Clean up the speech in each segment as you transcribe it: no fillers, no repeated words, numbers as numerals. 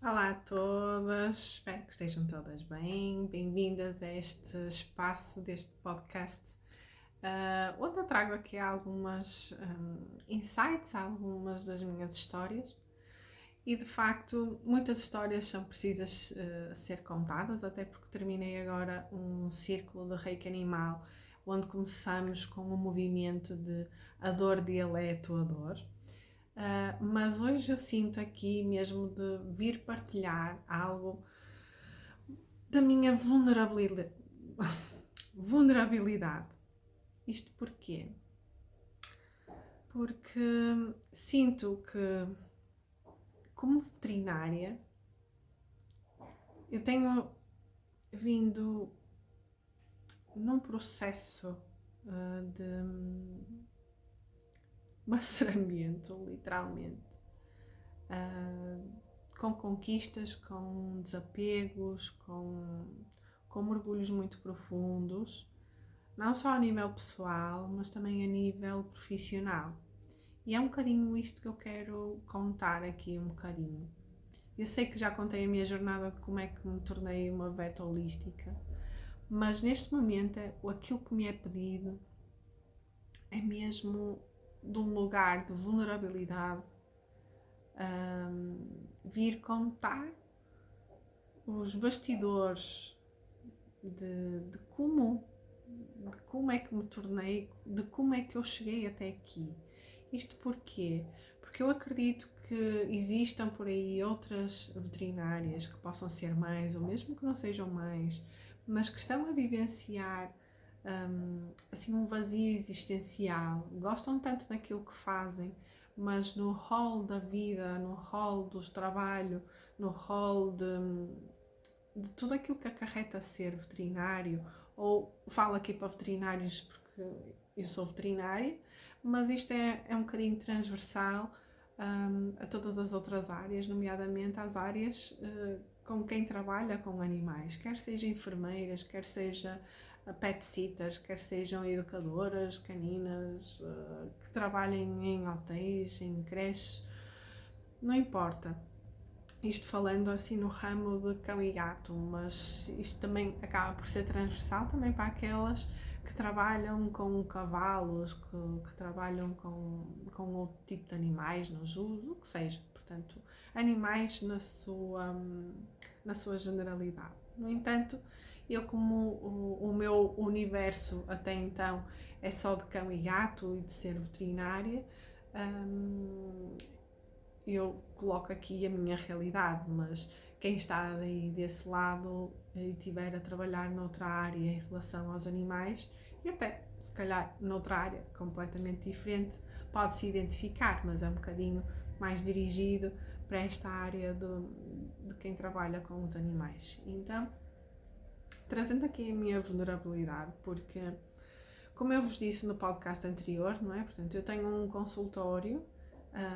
Olá a todas, espero que estejam todas bem. Bem-vindas a este espaço deste podcast, onde eu trago aqui algumas insights, algumas das minhas histórias. E de facto, muitas histórias são precisas ser contadas, até porque terminei agora um círculo de reiki animal, onde começamos com o movimento de a dor dele é a tua dor. Mas hoje eu sinto aqui mesmo de vir partilhar algo da minha vulnerabilidade. Isto porquê? Porque sinto que, como veterinária, eu tenho vindo num processo de maceramento, literalmente, com conquistas, com desapegos, com mergulhos muito profundos, não só a nível pessoal, mas também a nível profissional. E é um bocadinho isto que eu quero contar aqui um bocadinho. Eu sei que já contei a minha jornada de como é que me tornei uma vet holística, mas neste momento aquilo que me é pedido é mesmo de um lugar de vulnerabilidade, vir contar os bastidores de como é que me tornei, de como é que eu cheguei até aqui. Isto porquê? Porque eu acredito que existam por aí outras veterinárias que possam ser mais, ou mesmo que não sejam mais, mas que estão a vivenciar assim um vazio existencial, gostam tanto daquilo que fazem, mas no rol da vida, no rol do trabalho, no rol de tudo aquilo que acarreta ser veterinário, ou falo aqui para veterinários porque eu sou veterinária, mas isto é um bocadinho transversal a todas as outras áreas, nomeadamente às áreas com quem trabalha com animais, quer sejam enfermeiras, quer seja pet sitters, quer sejam educadoras caninas, que trabalhem em hotéis, em creches, não importa. Isto falando assim no ramo de cão e gato, mas isto também acaba por ser transversal também para aquelas que trabalham com cavalos, que trabalham com outro tipo de animais nos zoos, o que seja. Portanto, animais na sua generalidade. No entanto, eu como o meu universo até então é só de cão e gato e de ser veterinária, eu coloco aqui a minha realidade, mas quem está aí desse lado e estiver a trabalhar noutra área em relação aos animais, e até se calhar noutra área completamente diferente, pode se identificar, mas é um bocadinho mais dirigido para esta área de quem trabalha com os animais. Então, trazendo aqui a minha vulnerabilidade, porque, como eu vos disse no podcast anterior, não é? Portanto, eu tenho um consultório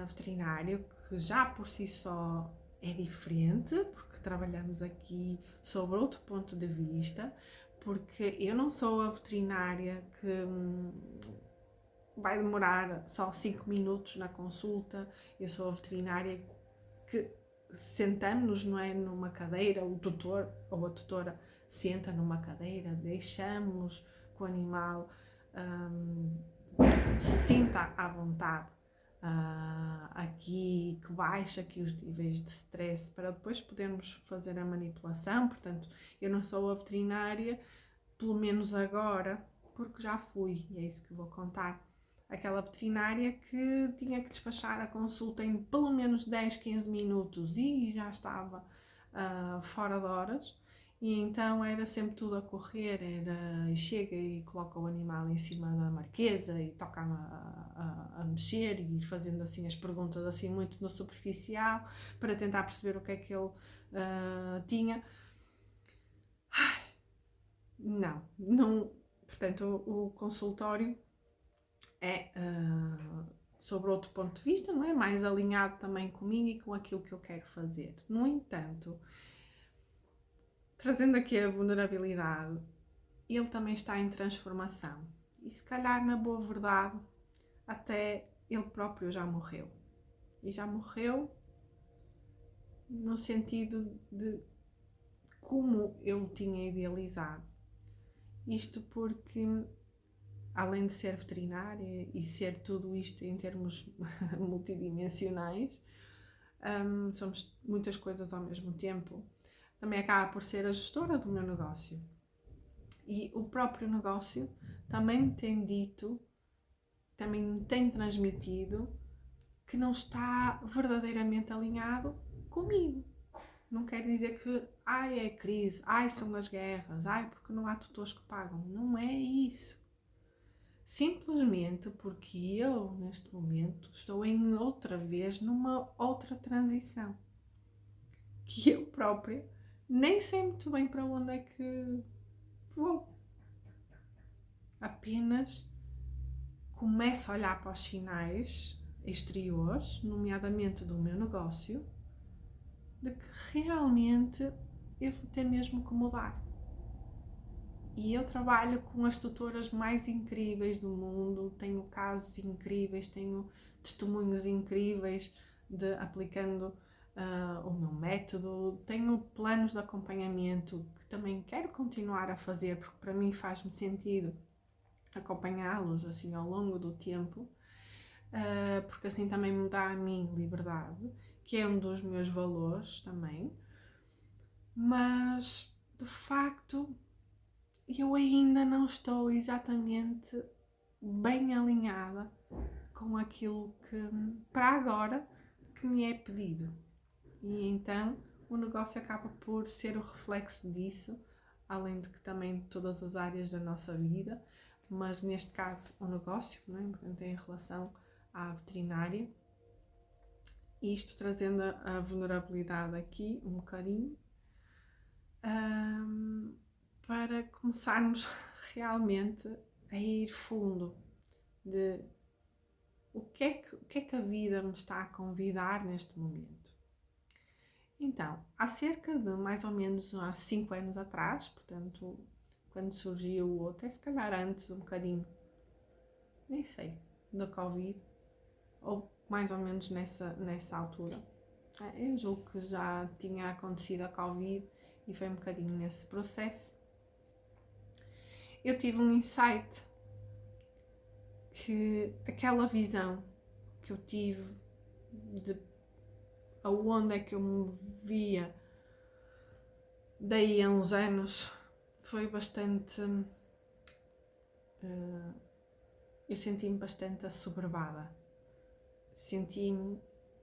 veterinário que já por si só é diferente, porque trabalhamos aqui sobre outro ponto de vista, porque eu não sou a veterinária que vai demorar só 5 minutos na consulta, eu sou a veterinária que sentamos-nos, não é, numa cadeira, o tutor ou a tutora senta numa cadeira, deixamos que o animal sinta à vontade aqui, que baixa aqui os níveis de stress para depois podermos fazer a manipulação. Portanto, eu não sou a veterinária, pelo menos agora, porque já fui, e é isso que vou contar. Aquela veterinária que tinha que despachar a consulta em pelo menos 10, 15 minutos e já estava fora de horas. E então era sempre tudo a correr, era chega e coloca o animal em cima da marquesa e toca a mexer e ir fazendo assim as perguntas assim muito no superficial para tentar perceber o que é que ele tinha. Não, portanto o consultório é sobre outro ponto de vista, não é? Mais alinhado também comigo e com aquilo que eu quero fazer. No entanto, trazendo aqui a vulnerabilidade, ele também está em transformação. E se calhar, na boa verdade, até ele próprio já morreu. E já morreu no sentido de como eu o tinha idealizado. Isto porque, além de ser veterinária e ser tudo isto em termos multidimensionais, somos muitas coisas ao mesmo tempo, também acaba por ser a gestora do meu negócio. E o próprio negócio também me tem dito, também me tem transmitido que não está verdadeiramente alinhado comigo. Não quer dizer que, é crise, são as guerras, porque não há tutores que pagam. Não é isso. Simplesmente porque eu, neste momento, estou outra vez numa outra transição. Que eu própria nem sei muito bem para onde é que vou. Apenas começo a olhar para os sinais exteriores, nomeadamente do meu negócio, de que realmente eu vou ter mesmo que mudar. E eu trabalho com as tutoras mais incríveis do mundo, tenho casos incríveis, tenho testemunhos incríveis de aplicando o meu método, tenho planos de acompanhamento que também quero continuar a fazer, porque para mim faz-me sentido acompanhá-los assim ao longo do tempo, porque assim também me dá a mim liberdade, que é um dos meus valores também. Mas, de facto, eu ainda não estou exatamente bem alinhada com aquilo que, para agora, que me é pedido. E então o negócio acaba por ser o reflexo disso, além de que também todas as áreas da nossa vida, mas neste caso o negócio, não é? Portanto, em relação à veterinária. Isto trazendo a vulnerabilidade aqui um bocadinho, para começarmos realmente a ir fundo de o que é que a vida me está a convidar neste momento. Então, há cerca de mais ou menos há 5 anos atrás, portanto, quando surgiu, ou até se calhar antes um bocadinho, nem sei, da Covid, ou mais ou menos nessa altura. Eu julgo que já tinha acontecido a Covid e foi um bocadinho nesse processo. Eu tive um insight que aquela visão que eu tive de aonde é que eu me via daí a uns anos foi bastante... eu senti-me bastante assoberbada. Senti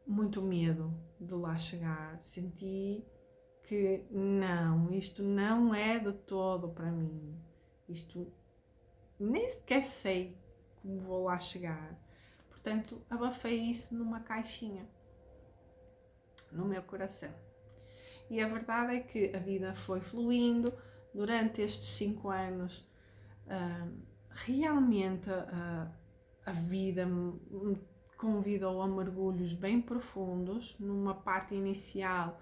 muito medo de lá chegar. Senti que não, isto não é de todo para mim. Isto nem sequer sei como vou lá chegar. Portanto, abafei isso numa caixinha no meu coração. E a verdade é que a vida foi fluindo durante estes 5 anos. Realmente a vida me convidou a mergulhos bem profundos, numa parte inicial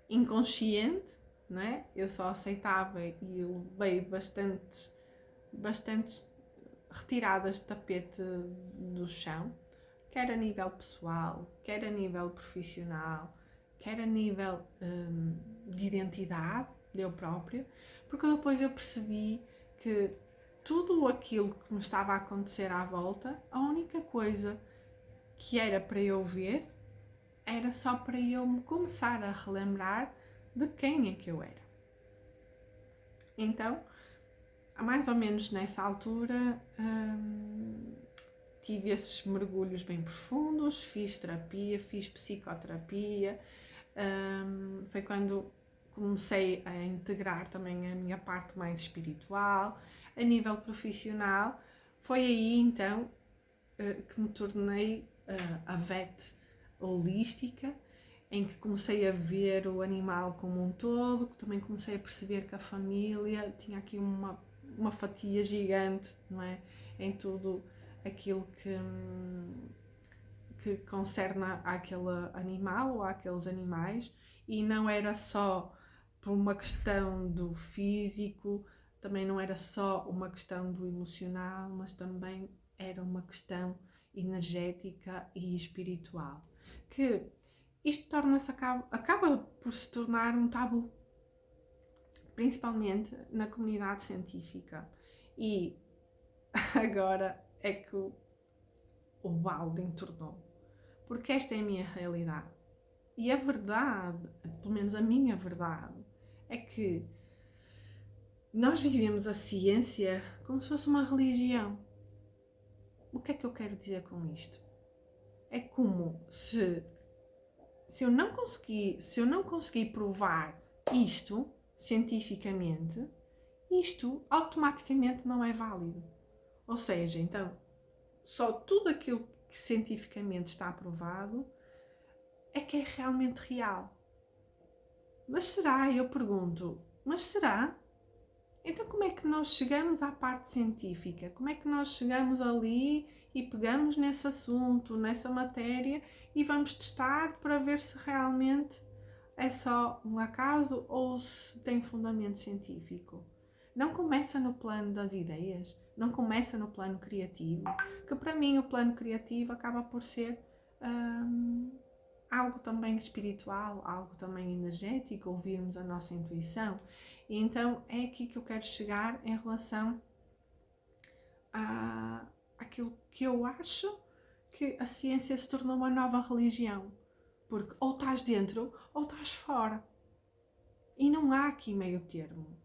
inconsciente, não é? Eu só aceitava e levei bastantes retiradas de tapete do chão, quer a nível pessoal, quer a nível profissional, quer a nível de identidade de eu própria, porque depois eu percebi que tudo aquilo que me estava a acontecer à volta, a única coisa que era para eu ver era só para eu me começar a relembrar de quem é que eu era. Então, mais ou menos nessa altura, tive esses mergulhos bem profundos, fiz terapia, fiz psicoterapia. Foi quando comecei a integrar também a minha parte mais espiritual. A nível profissional, foi aí então que me tornei a vet holística, em que comecei a ver o animal como um todo, que também comecei a perceber que a família tinha aqui uma fatia gigante, não é? Em tudo aquilo que concerne àquele animal ou àqueles animais, e não era só por uma questão do físico, também não era só uma questão do emocional, mas também era uma questão energética e espiritual, que isto acaba por se tornar um tabu, principalmente na comunidade científica. E agora é que o balde entornou, porque esta é a minha realidade. E a verdade, pelo menos a minha verdade, é que nós vivemos a ciência como se fosse uma religião. O que é que eu quero dizer com isto? É como se eu não conseguir provar isto cientificamente, isto automaticamente não é válido. Ou seja, então, só tudo aquilo que cientificamente está aprovado é que é realmente real. Mas será? Eu pergunto, mas será? Então como é que nós chegamos à parte científica? Como é que nós chegamos ali e pegamos nesse assunto, nessa matéria e vamos testar para ver se realmente é só um acaso ou se tem fundamento científico? Não começa no plano das ideias, não começa no plano criativo, que para mim o plano criativo acaba por ser algo também espiritual, algo também energético, ouvirmos a nossa intuição. E então é aqui que eu quero chegar em relação àquilo que eu acho que a ciência se tornou uma nova religião. Porque ou estás dentro ou estás fora. E não há aqui meio termo.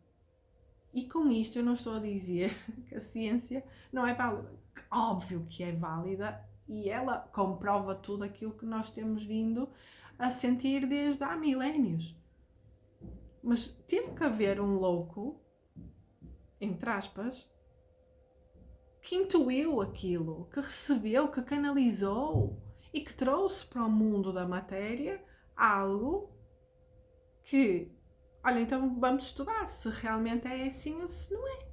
E com isto eu não estou a dizer que a ciência não é válida. Óbvio que é válida e ela comprova tudo aquilo que nós temos vindo a sentir desde há milénios. Mas teve que haver um louco, entre aspas, que intuiu aquilo, que recebeu, que canalizou e que trouxe para o mundo da matéria algo que, olha, então vamos estudar se realmente é assim ou se não é.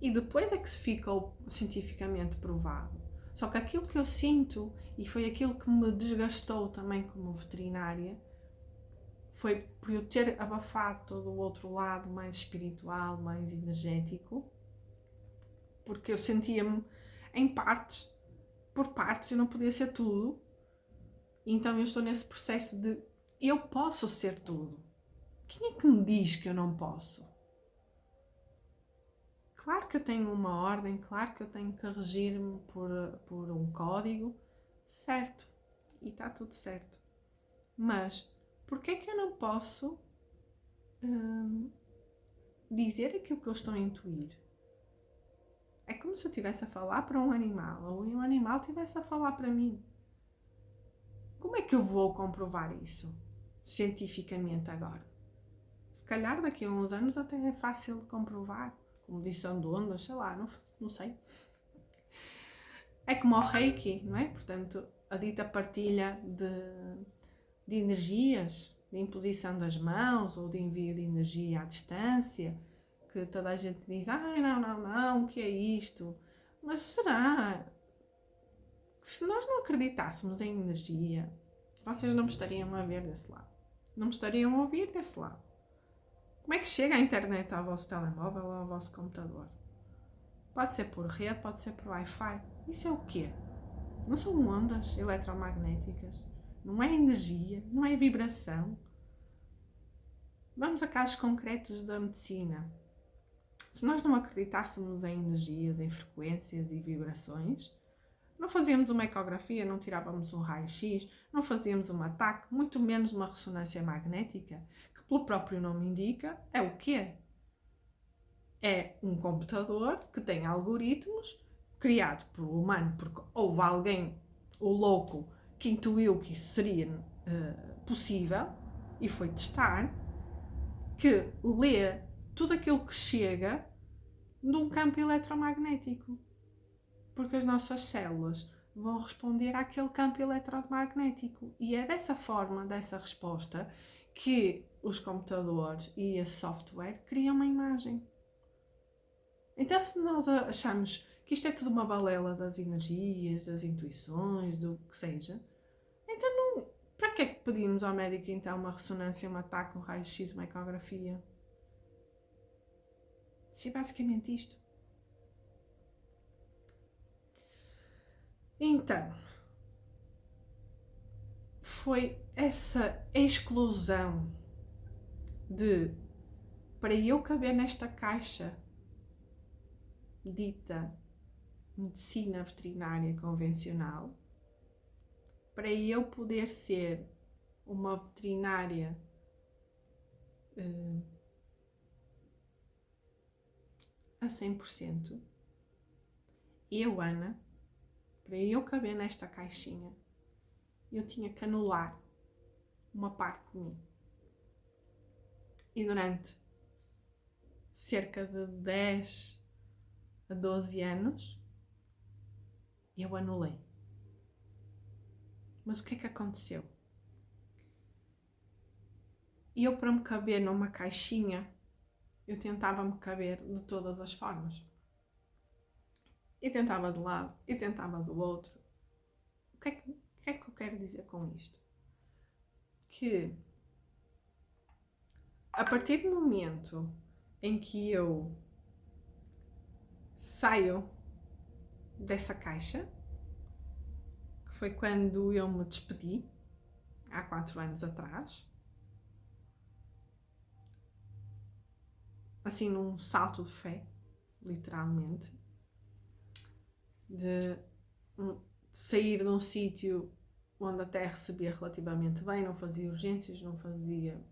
E depois é que se ficou cientificamente provado. Só que aquilo que eu sinto, e foi aquilo que me desgastou também como veterinária, foi por eu ter abafado todo o outro lado mais espiritual, mais energético, porque eu sentia-me em partes, por partes, eu não podia ser tudo. Então eu estou nesse processo de eu posso ser tudo. Quem é que me diz que eu não posso? Claro que eu tenho uma ordem, claro que eu tenho que regir-me por um código, certo, e está tudo certo. Mas porquê é que eu não posso dizer aquilo que eu estou a intuir? É como se eu estivesse a falar para um animal ou um animal estivesse a falar para mim. Como é que eu vou comprovar isso cientificamente agora? Se calhar daqui a uns anos até é fácil de comprovar, com medição de ondas, sei lá, não sei. É como o Reiki, não é? Portanto, a dita partilha de energias, de imposição das mãos ou de envio de energia à distância, que toda a gente diz, ai não, o que é isto? Mas será que se nós não acreditássemos em energia, vocês não me estariam a ver desse lado? Não me estariam a ouvir desse lado? Como é que chega a internet ao vosso telemóvel ou ao vosso computador? Pode ser por rede, pode ser por Wi-Fi. Isso é o quê? Não são ondas eletromagnéticas? Não é energia? Não é vibração? Vamos a casos concretos da medicina. Se nós não acreditássemos em energias, em frequências e vibrações, não fazíamos uma ecografia, não tirávamos um raio-x, não fazíamos um ataque, muito menos uma ressonância magnética, que pelo próprio nome indica, é o quê? É um computador que tem algoritmos criado por um humano, porque houve alguém, o louco, que intuiu que isso seria possível e foi testar, que lê tudo aquilo que chega de um campo eletromagnético. Porque as nossas células vão responder àquele campo eletromagnético. E é dessa forma, dessa resposta, que os computadores e esse software criam uma imagem. Então, se nós achamos que isto é tudo uma balela das energias, das intuições, do que seja, então não, para que é que pedimos ao médico então uma ressonância, um ataque, um raio-x, uma ecografia? Se é basicamente isto. Então, foi essa exclusão de, para eu caber nesta caixa dita medicina veterinária convencional, para eu poder ser uma veterinária a 100%, eu, Ana, para eu caber nesta caixinha, eu tinha que anular uma parte de mim. E durante cerca de 10 a 12 anos, eu anulei. Mas o que é que aconteceu? Eu, para me caber numa caixinha, eu tentava me caber de todas as formas. Eu tentava de um lado, eu tentava do outro. O que é que eu quero dizer com isto? Que a partir do momento em que eu saio dessa caixa, que foi quando eu me despedi, há 4 anos atrás, assim num salto de fé, literalmente, de sair de um sítio onde até recebia relativamente bem, não fazia urgências, não fazia...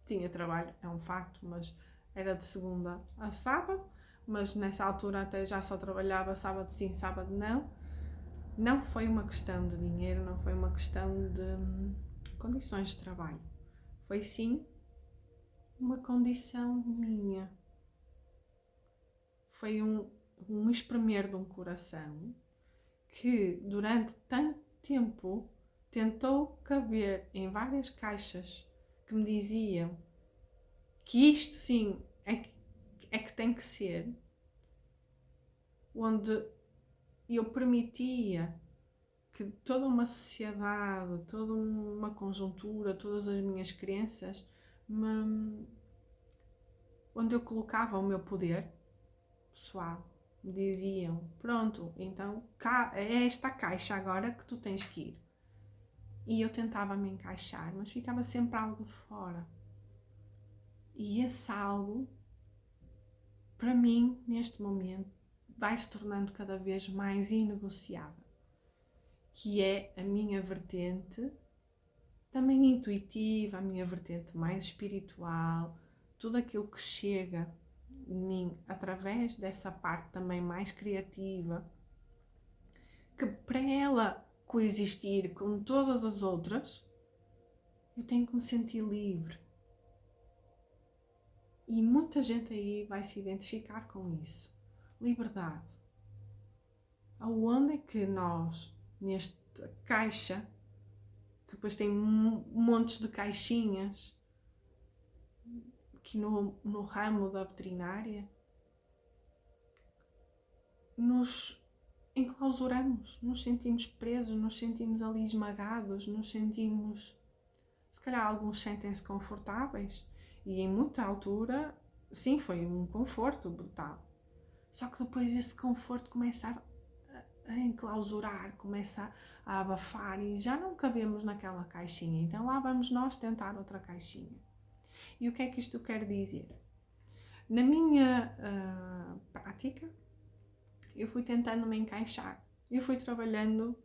Tinha trabalho, é um facto, mas era de segunda a sábado, mas nessa altura até já só trabalhava sábado sim, sábado não. Não foi uma questão de dinheiro, não foi uma questão de condições de trabalho. Foi sim uma condição minha. Foi um espremer de um coração que durante tanto tempo tentou caber em várias caixas que me diziam que isto sim é que tem que ser, onde eu permitia que toda uma sociedade, toda uma conjuntura, todas as minhas crenças, onde eu colocava o meu poder pessoal, me diziam, pronto, então é esta caixa agora que tu tens que ir. E eu tentava me encaixar, mas ficava sempre algo de fora. E esse algo, para mim, neste momento, vai se tornando cada vez mais inegociável. Que é a minha vertente, também intuitiva, a minha vertente mais espiritual, tudo aquilo que chega em mim através dessa parte também mais criativa, que para ela coexistir com todas as outras, eu tenho que me sentir livre. E muita gente aí vai se identificar com isso. Liberdade. Aonde é que nós, nesta caixa, que depois tem montes de caixinhas, aqui no ramo da veterinária, nos enclausuramos, nos sentimos presos, nos sentimos ali esmagados, nos sentimos, se calhar alguns sentem-se confortáveis, e em muita altura, sim, foi um conforto brutal. Só que depois esse conforto começa a enclausurar, começa a abafar e já não cabemos naquela caixinha. Então lá vamos nós tentar outra caixinha. E o que é que isto quer dizer? Na minha prática, eu fui tentando me encaixar. Eu fui trabalhando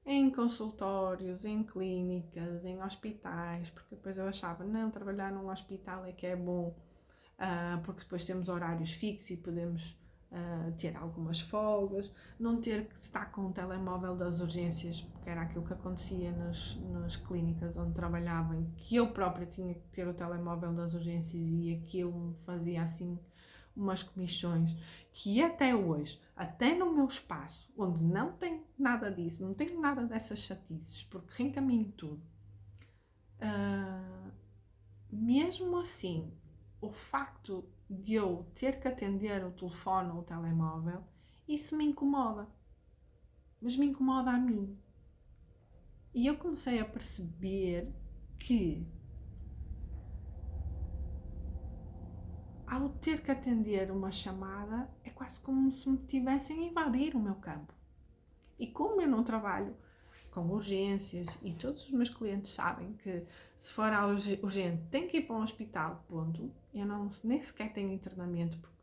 em consultórios, em clínicas, em hospitais, porque depois eu achava, não, trabalhar num hospital é que é bom, porque depois temos horários fixos e podemos ter algumas folgas, não ter que estar com o telemóvel das urgências, porque era aquilo que acontecia nas clínicas onde trabalhava, em que eu própria tinha que ter o telemóvel das urgências e aquilo me fazia assim umas comissões que até hoje, até no meu espaço, onde não tem nada disso, não tenho nada dessas chatices, porque reencaminho tudo, mesmo assim, o facto de eu ter que atender o telefone ou o telemóvel, isso me incomoda. Mas me incomoda a mim. E eu comecei a perceber que, ao ter que atender uma chamada, é quase como se me tivessem a invadir o meu campo. E como eu não trabalho com urgências, e todos os meus clientes sabem que se for algo urgente tem que ir para um hospital, ponto. Eu nem sequer tenho internamento, porque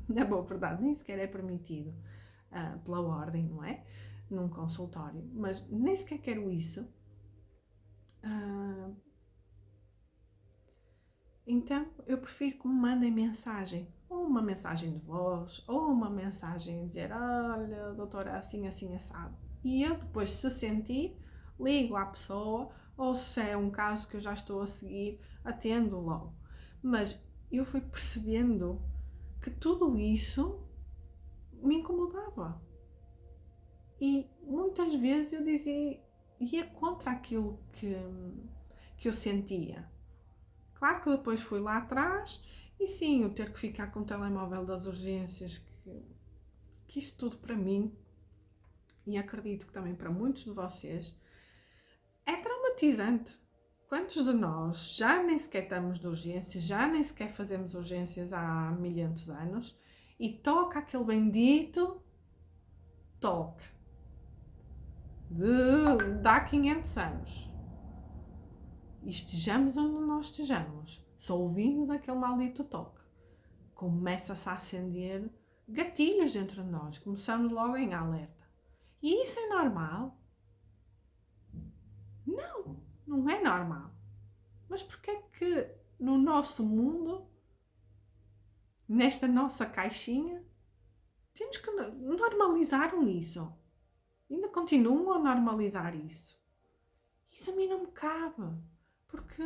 na boa verdade nem sequer é permitido pela ordem, não é? Num consultório, mas nem sequer quero isso. Então eu prefiro que me mandem mensagem, ou uma mensagem de voz, ou uma mensagem a dizer: olha, doutora, assim, assim, assado. E eu depois, se sentir, ligo à pessoa, ou se é um caso que eu já estou a seguir, atendo logo. Mas eu fui percebendo que tudo isso me incomodava. E muitas vezes eu ia contra aquilo que eu sentia. Claro que depois fui lá atrás e sim, eu ter que ficar com o telemóvel das urgências, que isso tudo para mim, e acredito que também para muitos de vocês, é traumatizante. Quantos de nós já nem sequer estamos de urgências, já nem sequer fazemos urgências há milhentos de anos, e toca aquele bendito toque de há 500 anos. E estejamos onde nós estejamos, só ouvimos aquele maldito toque, começa-se a acender gatilhos dentro de nós, começamos logo em alerta. E isso é normal? Não, não é normal. Mas porquê é que no nosso mundo, nesta nossa caixinha, temos que normalizaram isso? Ainda continuam a normalizar isso? Isso a mim não me cabe, porque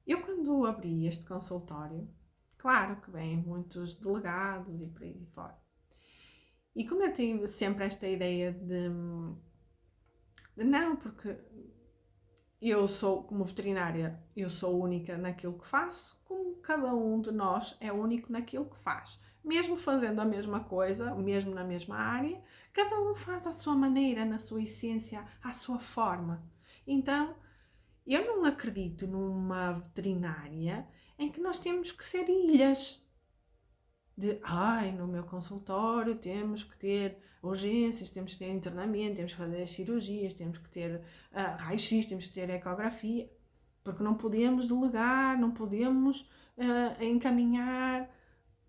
eu quando abri este consultório, claro que vêm muitos delegados e por aí fora. E como eu tive sempre esta ideia de não, porque eu sou, como veterinária, eu sou única naquilo que faço, como cada um de nós é único naquilo que faz. Mesmo fazendo a mesma coisa, mesmo na mesma área, cada um faz à sua maneira, na sua essência, à sua forma. Então, eu não acredito numa veterinária em que nós temos que ser ilhas. No meu consultório temos que ter urgências, temos que ter internamento, temos que fazer as cirurgias, temos que ter raio-x, temos que ter ecografia, porque não podemos delegar, não podemos encaminhar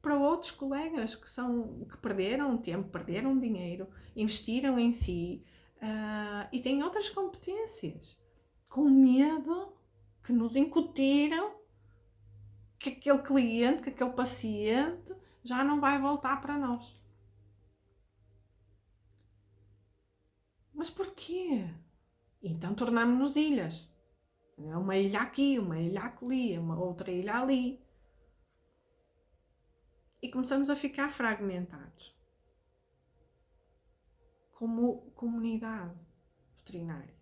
para outros colegas que perderam tempo, perderam dinheiro, investiram em si e têm outras competências, com medo que nos incutiram que aquele cliente, que aquele paciente já não vai voltar para nós. Mas porquê? Então tornamos-nos ilhas. Uma ilha aqui, uma ilha ali, uma outra ilha ali. E começamos a ficar fragmentados. Como comunidade veterinária.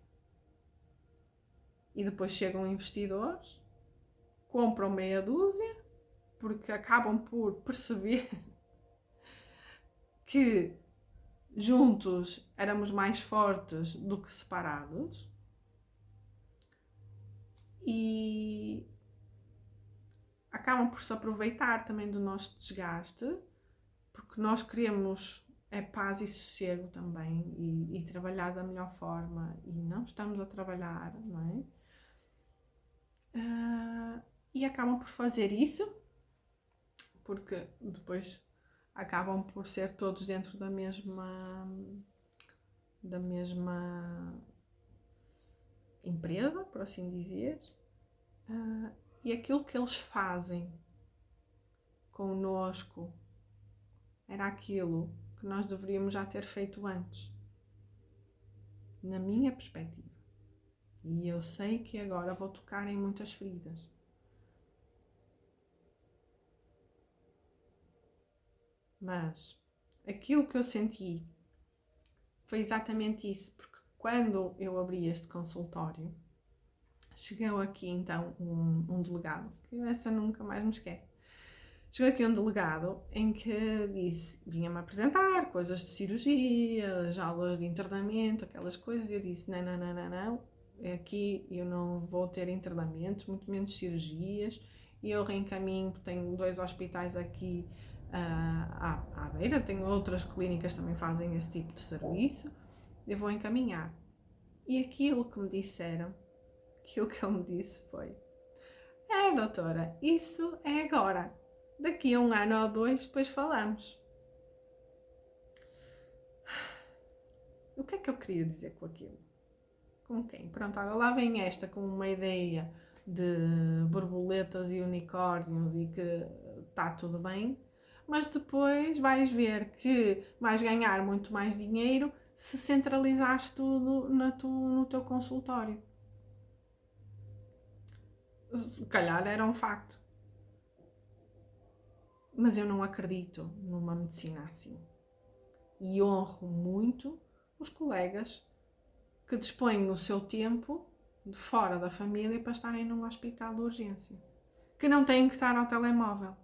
E depois chegam investidores, compram meia dúzia, porque acabam por perceber que juntos éramos mais fortes do que separados, e acabam por se aproveitar também do nosso desgaste, porque nós queremos paz e sossego também, e trabalhar da melhor forma, e não estamos a trabalhar, não é? E acabam por fazer isso, porque depois acabam por ser todos dentro da mesma empresa, por assim dizer, e aquilo que eles fazem connosco era aquilo que nós deveríamos já ter feito antes, na minha perspectiva. E eu sei que agora vou tocar em muitas feridas. Mas aquilo que eu senti foi exatamente isso, porque quando eu abri este consultório, chegou aqui então um delegado, que essa nunca mais me esquece. Chegou aqui um delegado em que vinha-me apresentar coisas de cirurgia, aulas de internamento, aquelas coisas, e eu disse: não, aqui eu não vou ter internamentos, muito menos cirurgias, e eu reencaminho, tenho 2 hospitais aqui à beira, tenho outras clínicas que também fazem esse tipo de serviço, eu vou encaminhar. E aquilo que me disseram, aquilo que ele me disse foi: doutora, isso é agora. Daqui a 1 ano ou 2, depois falamos. O que é que eu queria dizer com aquilo? Com quem? Pronto, agora lá vem esta com uma ideia de borboletas e unicórnios e que está tudo bem, mas depois vais ver que vais ganhar muito mais dinheiro se centralizares tudo no teu consultório. Se calhar era um facto. Mas eu não acredito numa medicina assim. E honro muito os colegas que dispõem o seu tempo de fora da família para estarem num hospital de urgência. Que não têm que estar ao telemóvel.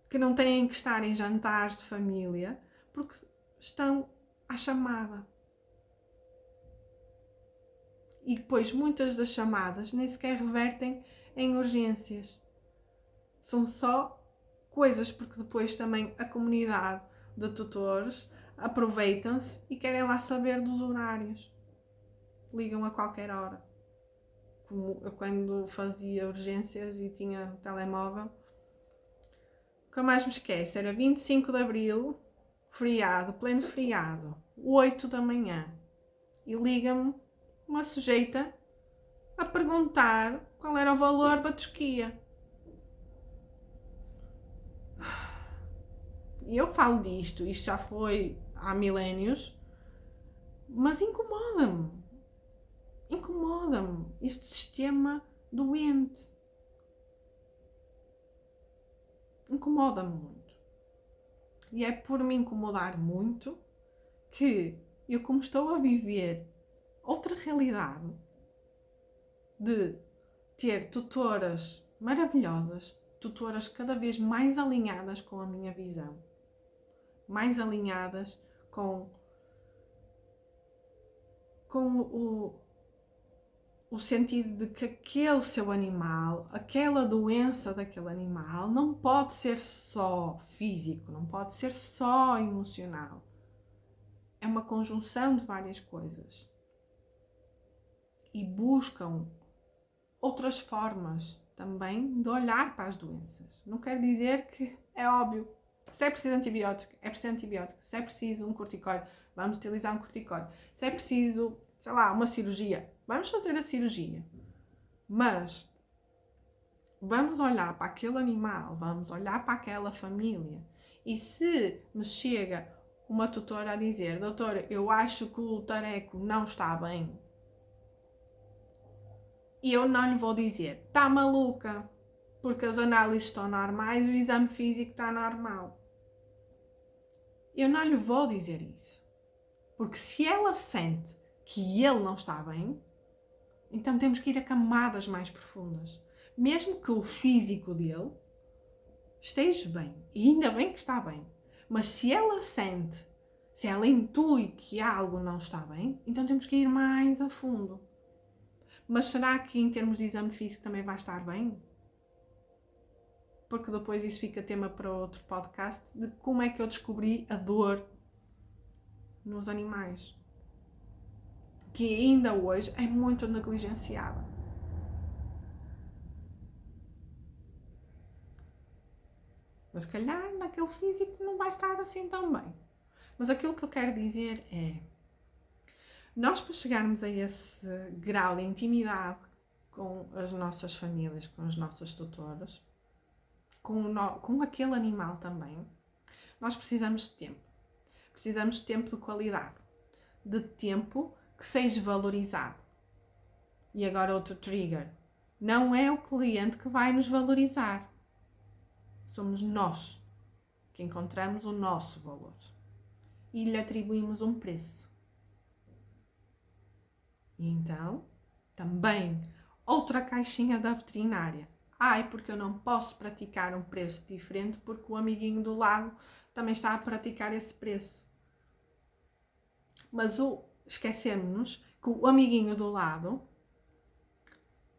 Que não têm que estar em jantares de família porque estão à chamada. E depois muitas das chamadas nem sequer revertem em urgências. São só coisas porque depois também a comunidade de tutores aproveitam-se e querem lá saber dos horários. Ligam a qualquer hora. Como eu quando fazia urgências e tinha telemóvel, o que eu mais me esqueço era 25 de Abril, feriado, pleno feriado, 8 da manhã. E liga-me uma sujeita a perguntar qual era o valor da tosquia. E eu falo disto, isto já foi há milénios, mas incomoda-me. Incomoda-me este sistema doente. Incomoda-me muito. E é por me incomodar muito que eu, como estou a viver outra realidade de ter tutoras maravilhosas, tutoras cada vez mais alinhadas com a minha visão, mais alinhadas com o sentido de que aquele seu animal, aquela doença daquele animal não pode ser só físico, não pode ser só emocional. É uma conjunção de várias coisas. E buscam outras formas também de olhar para as doenças. Não quer dizer que é óbvio. Se é preciso antibiótico, é preciso antibiótico. Se é preciso um corticoide, vamos utilizar um corticoide. Se é preciso, sei lá, uma cirurgia, vamos fazer a cirurgia. Mas vamos olhar para aquele animal, vamos olhar para aquela família. E se me chega uma tutora a dizer: doutora, eu acho que o tareco não está bem, e eu não lhe vou dizer: está maluca, porque as análises estão normais e o exame físico está normal. Eu não lhe vou dizer isso. Porque se ela sente que ele não está bem, então temos que ir a camadas mais profundas. Mesmo que o físico dele esteja bem, e ainda bem que está bem, mas se ela sente, se ela intui que algo não está bem, então temos que ir mais a fundo. Mas será que em termos de exame físico também vai estar bem? Porque depois isso fica tema para outro podcast de como é que eu descobri a dor nos animais. Que ainda hoje é muito negligenciada. Mas se calhar naquele físico não vai estar assim tão bem. Mas aquilo que eu quero dizer é: nós, para chegarmos a esse grau de intimidade com as nossas famílias, com as nossas tutoras, com aquele animal também, nós precisamos de tempo. Precisamos de tempo de qualidade. De tempo que seja valorizado. E agora outro trigger. Não é o cliente que vai nos valorizar. Somos nós que encontramos o nosso valor. E lhe atribuímos um preço. E então, também, outra caixinha da veterinária. Ai, porque eu não posso praticar um preço diferente porque o amiguinho do lado também está a praticar esse preço. Mas esquecemos que o amiguinho do lado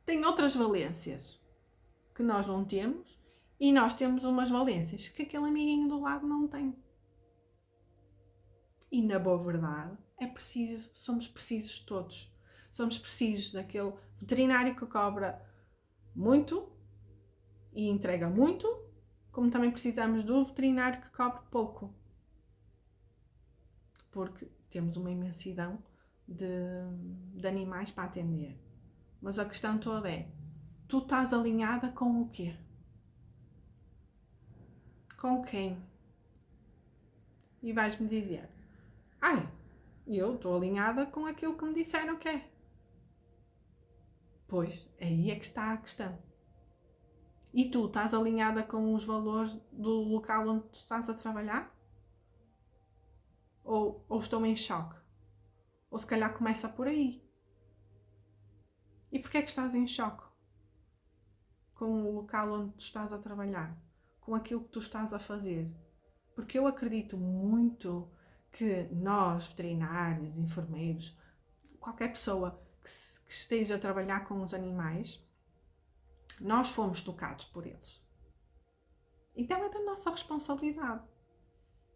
tem outras valências que nós não temos e nós temos umas valências que aquele amiguinho do lado não tem. E na boa verdade, somos precisos todos. Somos precisos daquele veterinário que cobra muito e entrega muito, como também precisamos do veterinário que cobre pouco. Porque temos uma imensidão de animais para atender. Mas a questão toda é, tu estás alinhada com o quê? Com quem? E vais-me dizer, eu estou alinhada com aquilo que me disseram que é. Pois, aí é que está a questão. E tu estás alinhada com os valores do local onde tu estás a trabalhar? Ou estou em choque? Ou se calhar começa por aí. E porquê é que estás em choque com o local onde tu estás a trabalhar? Com aquilo que tu estás a fazer? Porque eu acredito muito que nós, veterinários, enfermeiros, qualquer pessoa que esteja a trabalhar com os animais, nós fomos tocados por eles. Então é da nossa responsabilidade.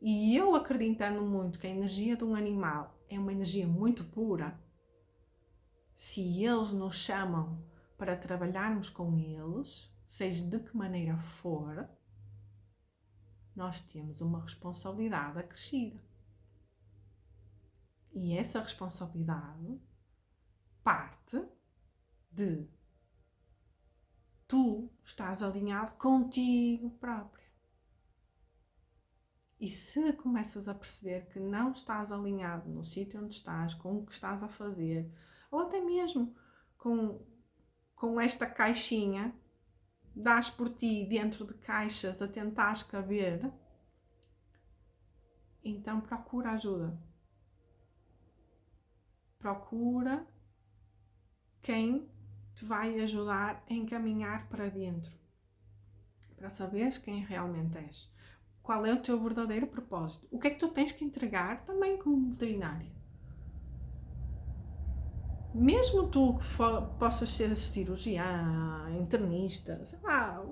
E eu acreditando muito que a energia de um animal é uma energia muito pura, se eles nos chamam para trabalharmos com eles, seja de que maneira for, nós temos uma responsabilidade acrescida. E essa responsabilidade parte de tu estás alinhado contigo próprio. E se começas a perceber que não estás alinhado no sítio onde estás, com o que estás a fazer, ou até mesmo com esta caixinha, dás por ti dentro de caixas a tentares caber, então procura ajuda. Procura quem te vai ajudar a encaminhar para dentro, para saberes quem realmente és. Qual é o teu verdadeiro propósito? O que é que tu tens que entregar também como veterinário? Mesmo tu que possas ser cirurgião, internista, sei lá,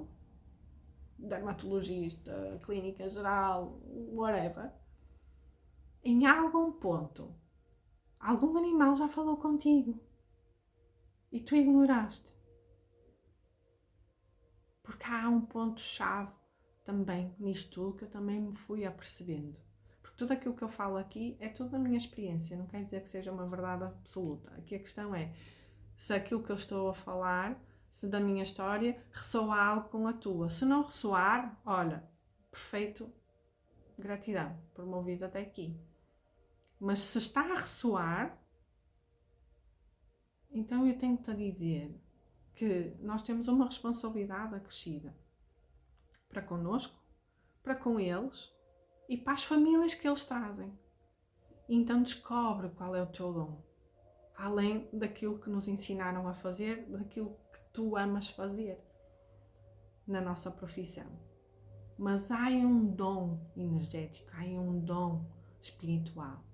dermatologista, clínica geral, whatever, em algum ponto, algum animal já falou contigo e tu ignoraste. Porque há um ponto-chave também nisto tudo que eu também me fui apercebendo. Porque tudo aquilo que eu falo aqui é toda a minha experiência, não quer dizer que seja uma verdade absoluta. Aqui a questão é se aquilo que eu estou a falar, se da minha história, ressoa algo com a tua. Se não ressoar, olha, perfeito, gratidão por me ouvires até aqui. Mas se está a ressoar, então eu tenho-te a dizer que nós temos uma responsabilidade acrescida para connosco, para com eles e para as famílias que eles trazem. Então descobre qual é o teu dom, além daquilo que nos ensinaram a fazer, daquilo que tu amas fazer na nossa profissão. Mas há um dom energético, há um dom espiritual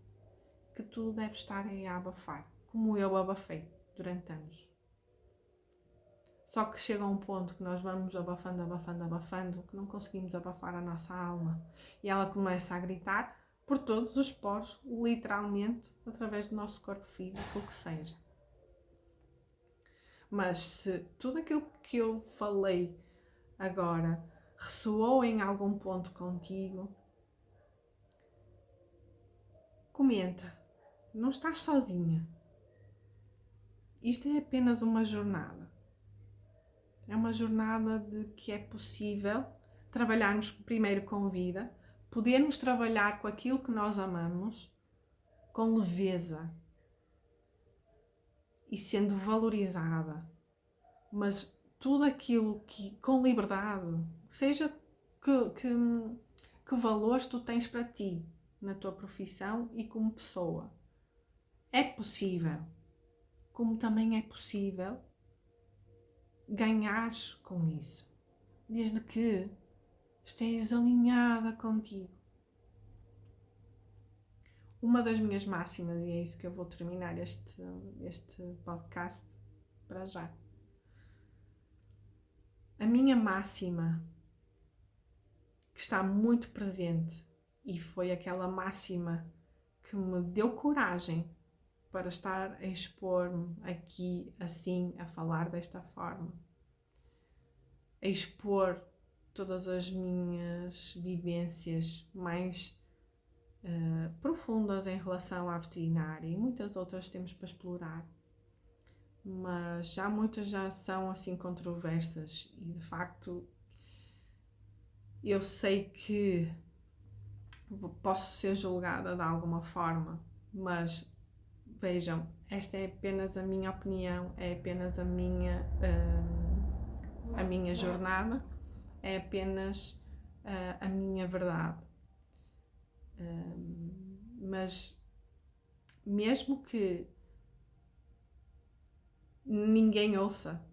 que tu deves estar aí a abafar, como eu abafei durante anos. Só que chega um ponto que nós vamos abafando, que não conseguimos abafar a nossa alma. E ela começa a gritar por todos os poros, literalmente, através do nosso corpo físico, o que seja. Mas se tudo aquilo que eu falei agora ressoou em algum ponto contigo, comenta. Não estás sozinha. Isto é apenas uma jornada. É uma jornada de que é possível trabalharmos primeiro com vida, podermos trabalhar com aquilo que nós amamos, com leveza e sendo valorizada, mas tudo aquilo que com liberdade, seja que valores tu tens para ti na tua profissão e como pessoa. É possível, como também é possível ganhares com isso, desde que estejas alinhada contigo. Uma das minhas máximas, e é isso que eu vou terminar este podcast para já. A minha máxima, que está muito presente, e foi aquela máxima que me deu coragem para estar a expor-me aqui assim, a falar desta forma, a expor todas as minhas vivências mais profundas em relação à veterinária, e muitas outras temos para explorar, mas já muitas já são assim controversas, e de facto eu sei que posso ser julgada de alguma forma, mas vejam, esta é apenas a minha opinião, é apenas a minha jornada, é apenas a minha verdade. Mas mesmo que ninguém ouça,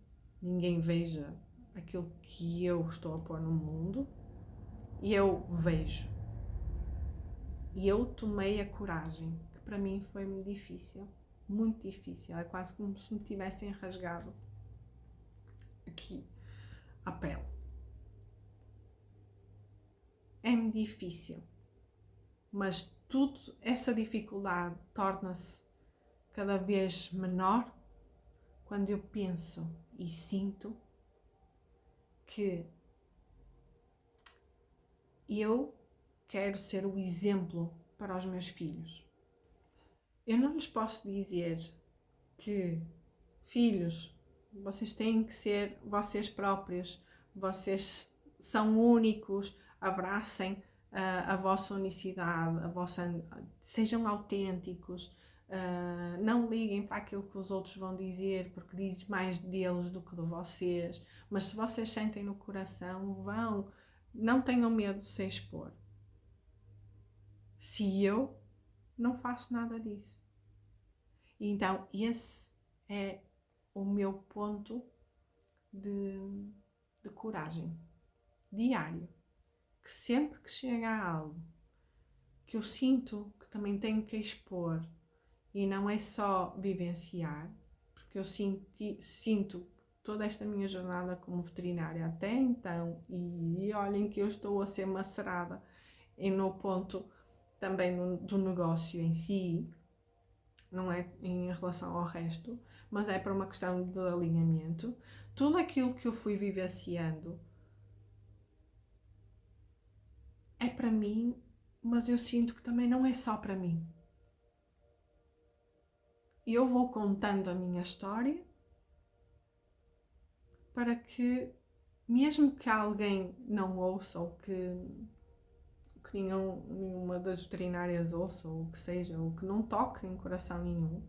ninguém veja aquilo que eu estou a pôr no mundo, eu vejo. E eu tomei a coragem, que para mim foi muito difícil, é quase como se me tivessem rasgado aqui a pele. É-me difícil, mas tudo essa dificuldade torna-se cada vez menor quando eu penso e sinto que eu quero ser o exemplo para os meus filhos. Eu não lhes posso dizer que, filhos, vocês têm que ser vocês próprios, vocês são únicos, abracem a vossa unicidade, sejam autênticos, não liguem para aquilo que os outros vão dizer, porque diz mais deles do que de vocês, mas se vocês sentem no coração, não tenham medo de se expor. Se eu não faço nada disso. Então, esse é o meu ponto de coragem diário. Que sempre que chega a algo que eu sinto que também tenho que expor, e não é só vivenciar, porque eu sinto toda esta minha jornada como veterinária até então, e olhem que eu estou a ser macerada no ponto também do negócio em si, não é em relação ao resto, mas é para uma questão de alinhamento. Tudo aquilo que eu fui vivenciando é para mim, mas eu sinto que também não é só para mim. Eu vou contando a minha história para que, mesmo que alguém não ouça, ou que nenhuma das veterinárias ouça, ou que seja, ou que não toque em coração nenhum,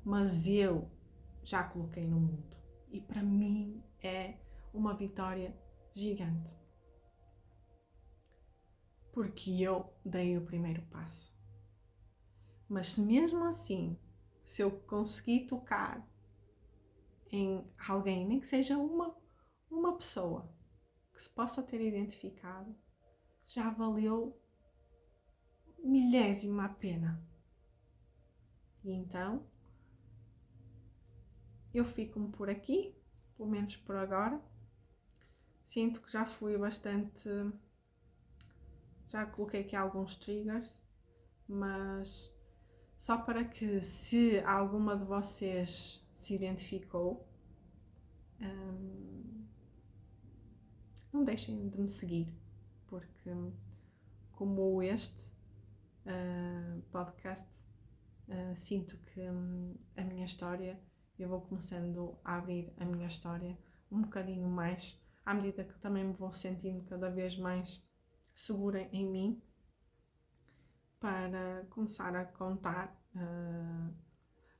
mas eu já coloquei no mundo. E para mim é uma vitória gigante. Porque eu dei o primeiro passo. Mas se mesmo assim, se eu conseguir tocar em alguém, nem que seja uma pessoa que se possa ter identificado, já valeu milésima a pena. E então, eu fico-me por aqui, pelo menos por agora. Sinto que já fui bastante... Já coloquei aqui alguns triggers, mas só para que, se alguma de vocês se identificou, não deixem de me seguir, porque como este podcast, sinto que a minha história, eu vou começando a abrir a minha história um bocadinho mais, à medida que também me vou sentindo cada vez mais segura em mim, para começar a contar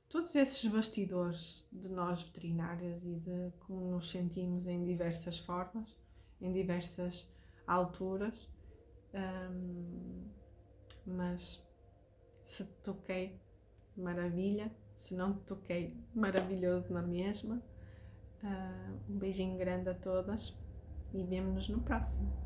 todos esses bastidores de nós veterinárias e de como nos sentimos em diversas formas, em diversas alturas, mas se te toquei, maravilha, se não te toquei, maravilhoso na mesma. Um beijinho grande a todas e vemo-nos no próximo.